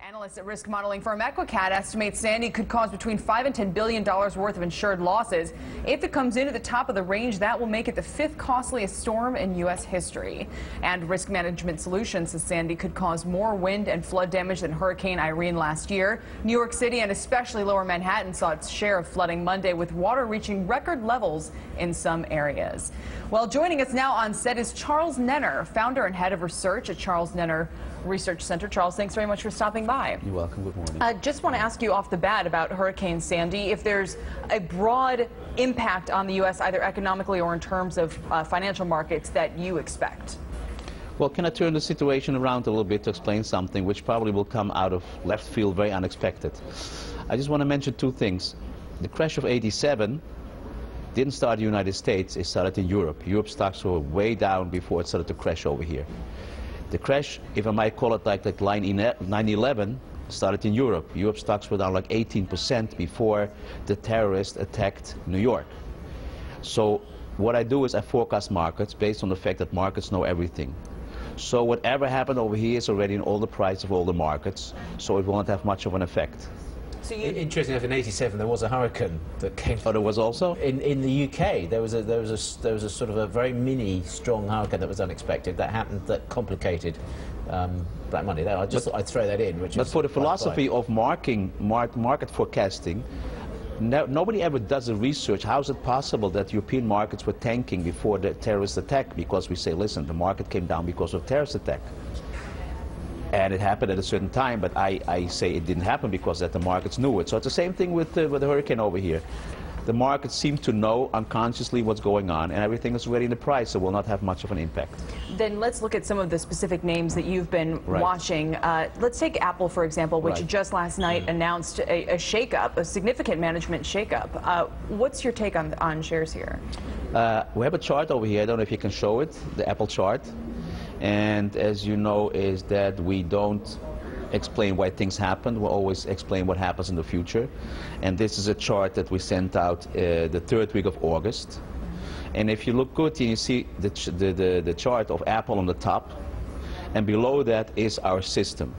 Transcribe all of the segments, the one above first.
Analysts at risk modeling firm Equicat estimate Sandy could cause between $5 and $10 billion worth of insured losses. If it comes in at the top of the range, that will make it the fifth costliest storm in U.S. history. And Risk Management Solutions says Sandy could cause more wind and flood damage than Hurricane Irene last year. New York City and especially Lower Manhattan saw its share of flooding Monday, with water reaching record levels in some areas. Well, joining us now on set is Charles Nenner, founder and head of research at Charles Nenner Research Center. Charles, thanks very much for stopping by. You're welcome. Good morning. I just want to ask you off the bat about Hurricane Sandy, if there's a broad impact on the U.S., either economically or in terms of financial markets, that you expect. Well, can I turn the situation around a little bit to explain something which probably will come out of left field, very unexpected. I just want to mention two things. The crash of '87 didn't start in the United States, it started in Europe. Europe stocks were way down before it started to crash over here. The crash, if I might call it like 9/11, started in Europe. Europe stocks were down like 18% before the terrorists attacked New York. So what I do is I forecast markets based on the fact that markets know everything. So whatever happened over here is already in all the price of all the markets, so it won't have much of an effect. So interesting enough, in '87 there was a hurricane that came. Oh, there was also in the UK. There was a sort of a very mini strong hurricane that was unexpected that happened, that complicated black money. I just thought I'd throw that in. But for the philosophy of market forecasting, nobody ever does the research. How is it possible that European markets were tanking before the terrorist attack? Because we say, listen, the market came down because of terrorist attack. And it happened at a certain time, but I say it didn't happen because that the markets knew it. So it's the same thing with the hurricane over here. The markets seem to know unconsciously what's going on, and everything is already in the price, so will not have much of an impact. Then let's look at some of the specific names that you've been watching. Let's take Apple, for example, which just last night announced a shakeup, a significant management shakeup. What's your take on shares here? We have a chart over here. I don't know if you can show it, the Apple chart. And as you know, is that we don't explain why things happen. We always explain what happens in the future. And this is a chart that we sent out the third week of August. And if you look good, you see the chart of Apple on the top, and below that is our system.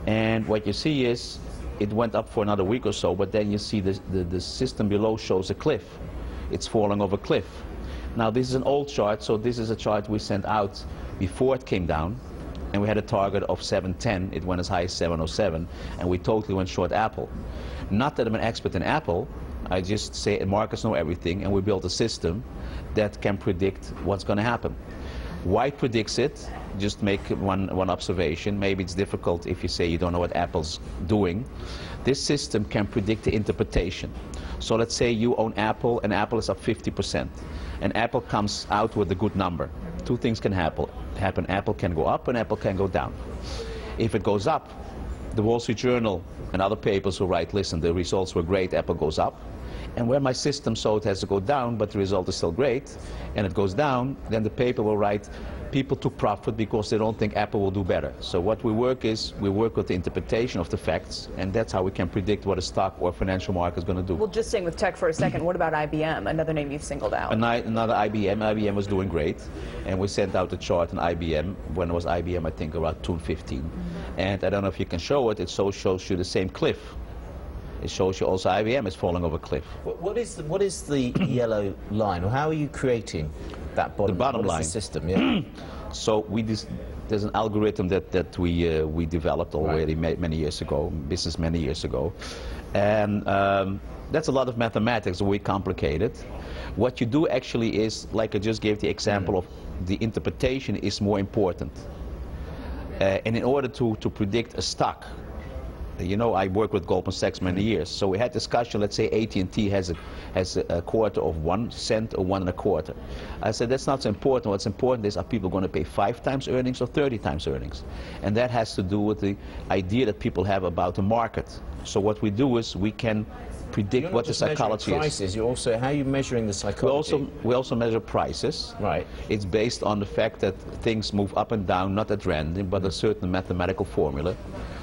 And what you see is it went up for another week or so, but then you see the system below shows a cliff. It's falling off a cliff. Now this is an old chart, so this is a chart we sent out before it came down, and we had a target of 710. It went as high as 707, and we totally went short Apple. Not that I'm an expert in Apple, I just say markets know everything, and we built a system that can predict what's going to happen. Why it predicts it? Just make one observation. Maybe it's difficult if you say you don't know what Apple's doing. This system can predict the interpretation. So let's say you own Apple, and Apple is up 50%, and Apple comes out with a good number. Two things can happen. Apple can go up and Apple can go down. If it goes up, the Wall Street Journal and other papers will write, listen, the results were great, Apple goes up. And where my system so it has to go down, but the result is still great, and it goes down, then the paper will write, people took profit because they don't think Apple will do better. So what we work with the interpretation of the facts, and that's how we can predict what a stock or financial market is going to do. Well, just staying with tech for a second, what about IBM, another name you've singled out? Another IBM. IBM was doing great, and we sent out a chart on IBM. When it was IBM, I think around 215. And I don't know if you can show it, it shows you the same cliff. It shows you also IBM is falling over a cliff. What is the yellow line? Or how are you creating that bottom, the bottom line? The system, yeah. So there's an algorithm that we developed already many years ago, many years ago, and that's a lot of mathematics, way complicated. What you do actually is, like I just gave the example of, the interpretation is more important. And in order to predict a stock, you know, I worked with Goldman Sachs many years, so we had discussion. Let's say AT&T has a quarter of 1 cent or 1 1/4. I said that's not so important. What's important is, are people going to pay 5 times earnings or 30 times earnings? And that has to do with the idea that people have about the market. So what we do is we can predict what the psychology prices, you're also, how are you measuring the psychology? We also measure prices. Right. It's based on the fact that things move up and down, not at random, but a certain mathematical formula.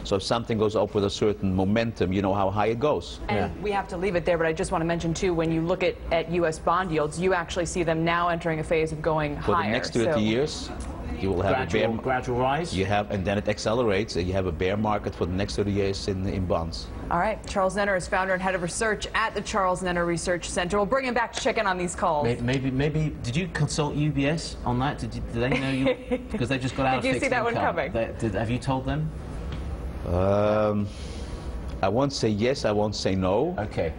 So if something goes up with a certain momentum, you know how high it goes. And we have to leave it there, but I just want to mention, too, when you look at U.S. bond yields, you actually see them now entering a phase of going higher. For the next 30 years, you will have gradual rise. You have, and then it accelerates, and you have a bear market for the next 30 years in bonds. All right. Charles Nenner is founder and head of research at the Charles Nenner Research Center. We'll bring him back to check in on these calls. Maybe did you consult UBS on that? Did they know you? Because they just got out of fixed income. Did you see that one coming? Have you told them? I won't say yes, I won't say no. Okay.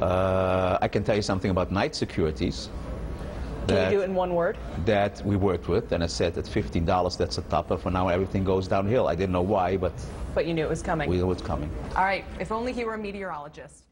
I can tell you something about Knight Securities. Can you do it in one word? That we worked with, and I said at $15, that's a topper. For now, everything goes downhill. I didn't know why, but you knew it was coming. We knew it was coming. All right. If only he were a meteorologist.